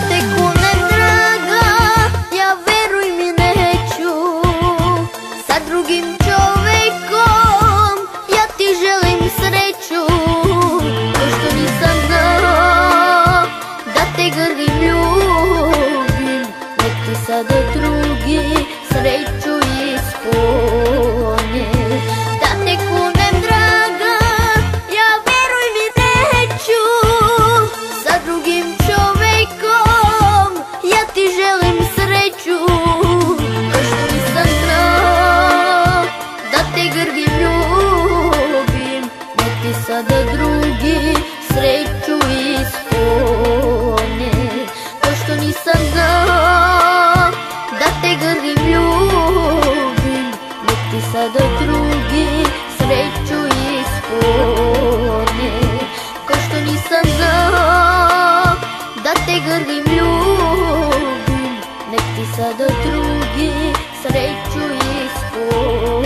te kunem draga, ja veruj mi neću sa drugim čovekom, ja ti želim sreću. To što nisam znao da te grlim ljubim, nek ti sada drugi sreću ispune. Da te kunem draga, ja veruj mi neću sa drugim čovekom, ja ti želim sreću. To što nisam znao da te grlim ljubim, nek ti sada drugi sreću ispune. To što nisam znao da te grlim ljubim, nek ti sada drugi sreću ispune. Ko što nisam znao da te grlim ljubim, nek ti sada drugi sreću ispune.